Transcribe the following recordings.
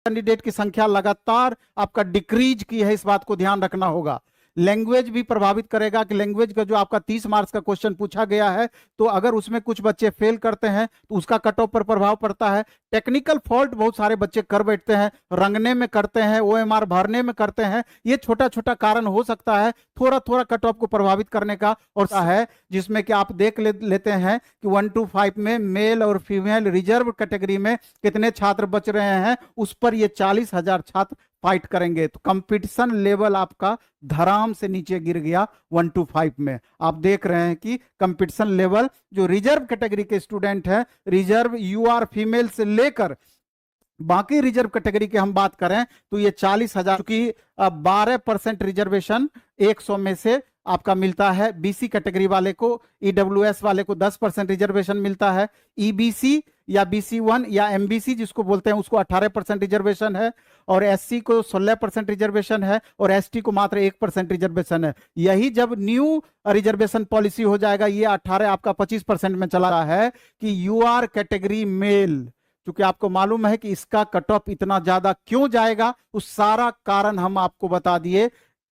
Candidate की संख्या लगातार आपका डिक्रीज की है, इस बात को ध्यान रखना होगा। लैंग्वेज भी प्रभावित करेगा कि लैंग्वेज का जो आपका 30 मार्क्स का क्वेश्चन पूछा गया है, तो अगर उसमें कुछ बच्चे फेल करते हैं तो उसका कट ऑफ पर प्रभाव पड़ता है। टेक्निकल फॉल्ट बहुत सारे बच्चे कर बैठते हैं, रंगने में करते हैं, ओएमआर भरने में करते हैं, ये छोटा छोटा कारण हो सकता है थोड़ा थोड़ा कट ऑफ को प्रभावित करने का। और है जिसमें कि आप देख लेते हैं कि 1 to 5 में मेल और फीमेल रिजर्व कैटेगरी में कितने छात्र बच रहे हैं, उस पर ये 40,000 छात्र फाइट करेंगे। तो कंपटीशन लेवल आपका धराम से नीचे गिर गया 1 to 5 में। आप देख रहे हैं कि कंपटीशन लेवल जो रिजर्व कैटेगरी के स्टूडेंट हैं, रिजर्व यूआर फीमेल से लेकर बाकी रिजर्व कैटेगरी की हम बात करें तो ये 40,000 की 12% रिजर्वेशन 100 में से आपका मिलता है। बीसी कैटेगरी वाले को, ईडब्ल्यूएस वाले को 10% रिजर्वेशन मिलता है। ईबीसी या BC1 या एमबीसी जिसको बोलते हैं उसको 18% रिजर्वेशन है, और एससी को 16% रिजर्वेशन है, और एसटी को मात्र 1% रिजर्वेशन है। यही जब न्यू रिजर्वेशन पॉलिसी हो जाएगा, ये 18 आपका 25% में चला रहा है कि यूआर कैटेगरी मेल, क्योंकि आपको मालूम है कि इसका कट ऑफ इतना ज्यादा क्यों जाएगा, उस सारा कारण हम आपको बता दिए।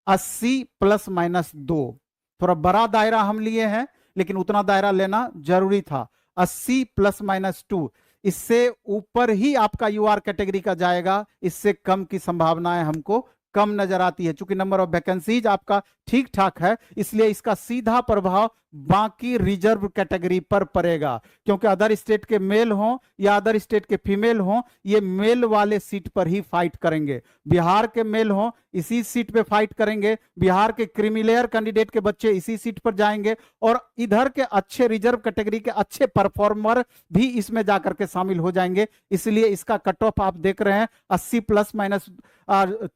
80 ± 2, थोड़ा बड़ा दायरा हम लिए हैं लेकिन उतना दायरा लेना जरूरी था। 80 ± 2, इससे ऊपर ही आपका यूआर कैटेगरी का जाएगा, इससे कम की संभावनाएं हमको कम नजर आती है। चूंकि नंबर ऑफ वैकेंसीज आपका ठीक ठाक है, इसलिए इसका सीधा प्रभाव बाकी रिजर्व कैटेगरी पर पड़ेगा, क्योंकि अदर स्टेट के मेल हों या अदर स्टेट के फीमेल हों, ये मेल वाले सीट पर ही फाइट करेंगे। बिहार के मेल हों इसी सीट पे फाइट करेंगे, बिहार के क्रीमिलेयर कैंडिडेट के बच्चे इसी सीट पर जाएंगे, और इधर के अच्छे रिजर्व कैटेगरी के अच्छे परफॉर्मर भी इसमें जाकर के शामिल हो जाएंगे। इसलिए इसका कट ऑफ आप देख रहे हैं 80 ±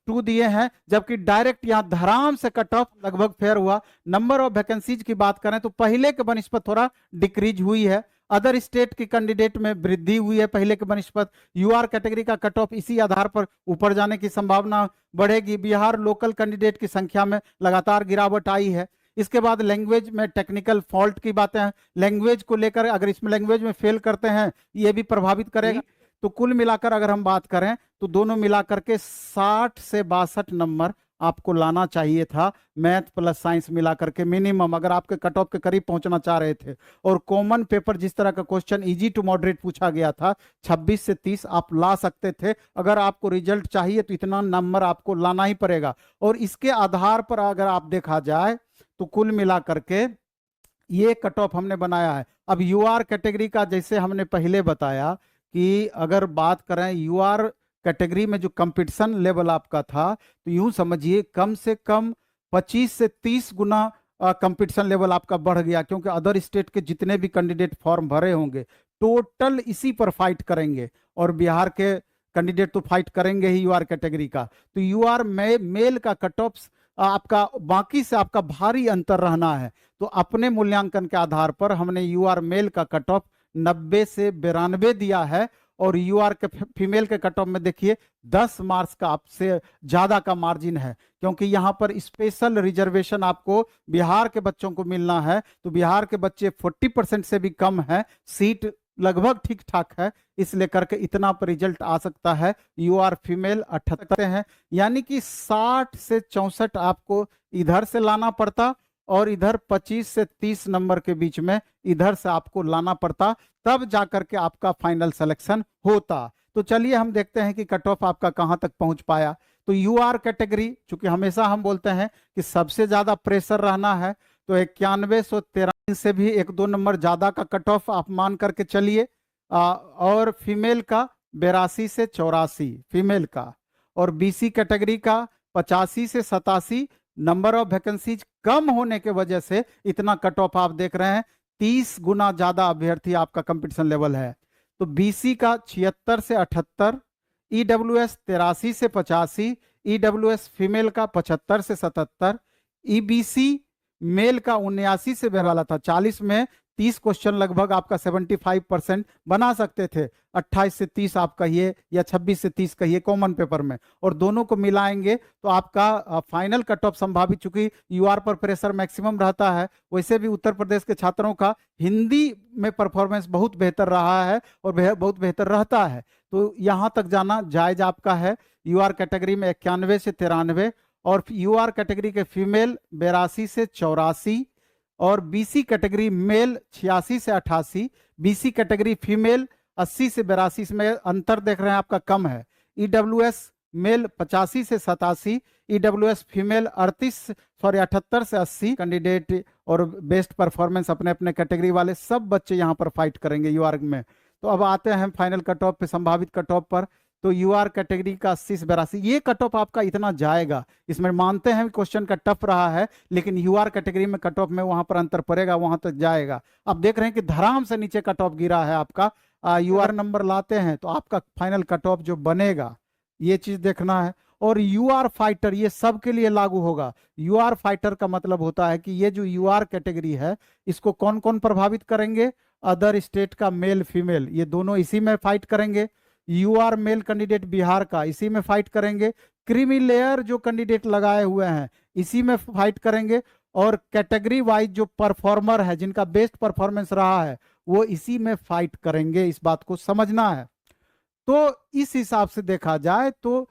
2 दिए हैं, जबकि डायरेक्ट यहां धराम से कट ऑफ लगभग फेयर हुआ। नंबर ऑफ वैकेंसीज की बात करें तो पहले के बनिस्पत थोड़ा डिक्रीज हुई है, अदर स्टेट के कैंडिडेट में वृद्धि हुई है पहले के बनिस्पत। यूआर कैटेगरी का कट ऑफ इसी आधार पर ऊपर जाने की संभावना बढ़ेगी। बिहार लोकल कैंडिडेट की संख्या में लगातार गिरावट आई है। इसके बाद लैंग्वेज में टेक्निकल फॉल्ट की बातें हैं, लैंग्वेज को लेकर अगर इसमें लैंग्वेज में फेल करते हैं ये भी प्रभावित करेगा। तो कुल मिलाकर अगर हम बात करें तो दोनों मिलाकर के 60 से 62 नंबर आपको लाना चाहिए था, मैथ प्लस साइंस मिलाकर के मिनिमम, अगर आपके कट ऑफ के करीब पहुंचना चाह रहे थे। और कॉमन पेपर जिस तरह का क्वेश्चन इजी टू मॉडरेट पूछा गया था, 26 से 30 आप ला सकते थे। अगर आपको रिजल्ट चाहिए तो इतना नंबर आपको लाना ही पड़ेगा। और इसके आधार पर अगर आप देखा जाए तो कुल मिलाकर के ये कट ऑफ हमने बनाया है। अब यूआर कैटेगरी का जैसे हमने पहले बताया कि अगर बात करें यूआर कैटेगरी में जो कंपटीशन लेवल आपका था, तो यूं समझिए कम से कम 25 से 30 गुना कंपटीशन लेवल आपका बढ़ गया, क्योंकि अदर स्टेट के जितने भी कैंडिडेट फॉर्म भरे होंगे टोटल इसी पर फाइट करेंगे, और बिहार के कैंडिडेट तो फाइट करेंगे ही यूआर कैटेगरी का। तो यूआर मेल का कट ऑफ आपका बाकी से आपका भारी अंतर रहना है। तो अपने मूल्यांकन के आधार पर हमने यूआर मेल का कट ऑफ 90 से 92 दिया है, और यूआर के फीमेल के कट ऑफ में देखिए 10 मार्क्स का आपसे ज्यादा का मार्जिन है, क्योंकि यहां पर स्पेशल रिजर्वेशन आपको बिहार के बच्चों को मिलना है। तो बिहार के बच्चे 40% से भी कम है, सीट लगभग ठीक ठाक है, इसलिए करके इतना पर रिजल्ट आ सकता है। यूआर फीमेल 78 हैं, यानी कि 60 से 64 आपको इधर से लाना पड़ता, और इधर 25 से 30 नंबर के बीच में इधर से आपको लाना पड़ता, तब जाकर के आपका फाइनल सिलेक्शन होता। तो चलिए हम देखते हैं कि कट ऑफ आपका कहां तक पहुंच पाया। तो यूआर कैटेगरी, चूंकि हमेशा हम बोलते हैं कि सबसे ज्यादा प्रेशर रहना है, तो 9113 से भी 1-2 नंबर ज्यादा का कट ऑफ आप मान करके चलिए। और फीमेल का 82 से 84 फीमेल का, और बीसी कैटेगरी का 85 से 87। नंबर ऑफ वैकेंसीज कम होने के वजह से इतना कट ऑफ आप देख रहे हैं, 30 गुना ज्यादा अभ्यर्थी आपका कंपटीशन लेवल है। तो बीसी का 76 से 78, ईडब्ल्यूएस 83 से 85, ईडब्ल्यूएस फीमेल का 75 से 77, ईबीसी मेल का 79 से वाला था 40 में, 30 क्वेश्चन लगभग आपका 75% बना सकते थे। 28 से 30 आप कहिए या 26 से 30 कहिए कॉमन पेपर में, और दोनों को मिलाएंगे तो आपका फाइनल कट ऑफ संभावित, चूंकि यूआर पर प्रेशर मैक्सिमम रहता है, वैसे भी उत्तर प्रदेश के छात्रों का हिंदी में परफॉर्मेंस बहुत बेहतर रहा है और बहुत बेहतर रहता है, तो यहां तक जाना जायज आपका है। यूआर कैटेगरी में 91 से 93, और यूआर कैटेगरी के फीमेल 82 से 84, और बीसी कैटेगरी मेल 86 से 88, बीसी कैटेगरी फीमेल 80 से 82, इसमें अंतर देख रहे हैं आपका कम है। ईडब्ल्यूएस मेल 85 से 87, ईडब्ल्यूएस फीमेल 78 से 80 कैंडिडेट, और बेस्ट परफॉर्मेंस अपने अपने कैटेगरी वाले सब बच्चे यहाँ पर फाइट करेंगे यूआर में। तो अब आते हैं फाइनल कट ऑफ पे, संभावित कट ऑफ पर। तो यूआर कैटेगरी का 80 से 82, ये कट ऑफ आपका इतना जाएगा, इसमें मानते हैं क्वेश्चन का टफ रहा है, लेकिन यूआर कैटेगरी में कट ऑफ में वहां पर अंतर पड़ेगा, वहां तक जाएगा। अब देख रहे हैं कि धड़ाम से नीचे कट ऑफ गिरा है आपका। यूआर नंबर लाते हैं तो आपका फाइनल कट ऑफ जो बनेगा, ये चीज देखना है। और यूआर फाइटर, ये सबके लिए लागू होगा। यूआर फाइटर का मतलब होता है कि ये जो यूआर कैटेगरी है, इसको कौन कौन प्रभावित करेंगे? अदर स्टेट का मेल फीमेल, ये दोनों इसी में फाइट करेंगे। यूआर मेल कैंडिडेट बिहार का, इसी में फाइट करेंगे। क्रीमी लेयर जो कैंडिडेट लगाए हुए हैं, इसी में फाइट करेंगे। और कैटेगरी वाइज जो परफॉर्मर है, जिनका बेस्ट परफॉर्मेंस रहा है, वो इसी में फाइट करेंगे, इस बात को समझना है। तो इस हिसाब से देखा जाए तो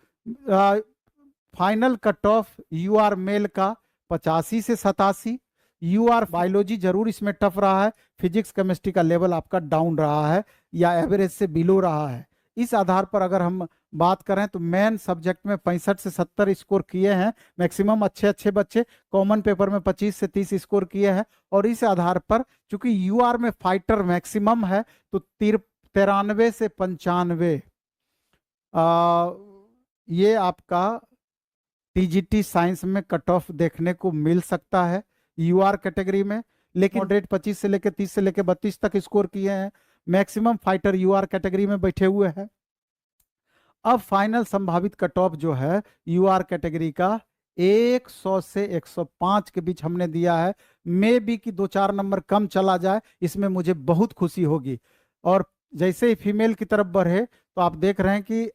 final cut off UR male का 85 से 87। यूआर बायोलॉजी जरूर इसमें टफ रहा है, फिजिक्स केमिस्ट्री का लेवल आपका डाउन रहा है या एवरेज से बिलो रहा है। इस आधार पर अगर हम बात करें तो मेन सब्जेक्ट में 65 से 70 स्कोर किए हैं मैक्सिमम अच्छे अच्छे बच्चे, कॉमन पेपर में 25 से 30 स्कोर किए हैं। और इस आधार पर चूंकि यूआर में फाइटर मैक्सिमम है, तो 93 से 95 ये आपका टीजीटी साइंस में कट ऑफ देखने को मिल सकता है यूआर कैटेगरी में। लेकिन मॉडरेट 25 से लेकर 30 से लेकर 32 तक स्कोर किए हैं, मैक्सिमम फाइटर यूआर कैटेगरी में बैठे हुए हैं। अब फाइनल संभावित कट ऑफ जो है यूआर कैटेगरी का 100 से 105 के बीच हमने दिया है। मे बी कि 2-4 नंबर कम चला जाए, इसमें मुझे बहुत खुशी होगी। और जैसे ही फीमेल की तरफ बढ़े तो आप देख रहे हैं कि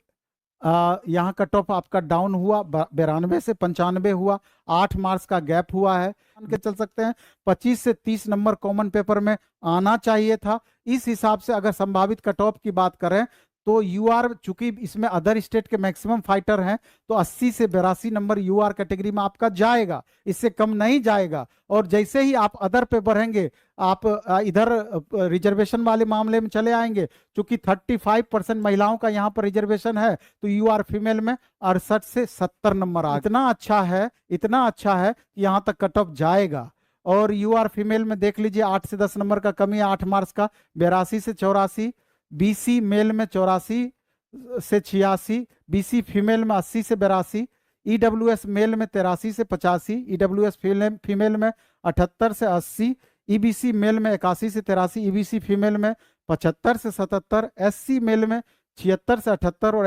यहाँ कट ऑफ आपका डाउन हुआ, 92 से 95 हुआ, 8 मार्क्स का गैप हुआ है। के चल सकते हैं 25 से 30 नंबर कॉमन पेपर में आना चाहिए था। इस हिसाब से अगर संभावित कट ऑफ की बात करें तो यूआर, चूंकि इसमें अदर स्टेट के मैक्सिमम फाइटर हैं, तो 80 से 82 नंबर यूआर कैटेगरी में आपका जाएगा, इससे कम नहीं जाएगा। और जैसे ही आप अदर पे बढ़ेंगे, आप इधर रिजर्वेशन वाले मामले में चले आएंगे। चूंकि 35% महिलाओं का यहाँ पर रिजर्वेशन है, तो यूआर फीमेल में 68 से 70 नंबर आ, इतना अच्छा है, इतना अच्छा है कि यहाँ तक कट ऑफ जाएगा। और यूआर फीमेल में देख लीजिए 8 से 10 नंबर का कमी है, 8 मार्क्स का, 82 से 84। बीसी मेल में 84 से 86, बीसी फीमेल में 80 से 82, ईडब्ल्यूएस मेल में 83 से 85, ईडब्ल्यूएस फीमेल में 78 से 80, ईबीसी मेल में 81 से 83, ईबीसी फीमेल में 75 से 77, एससी मेल में 76 से 78 और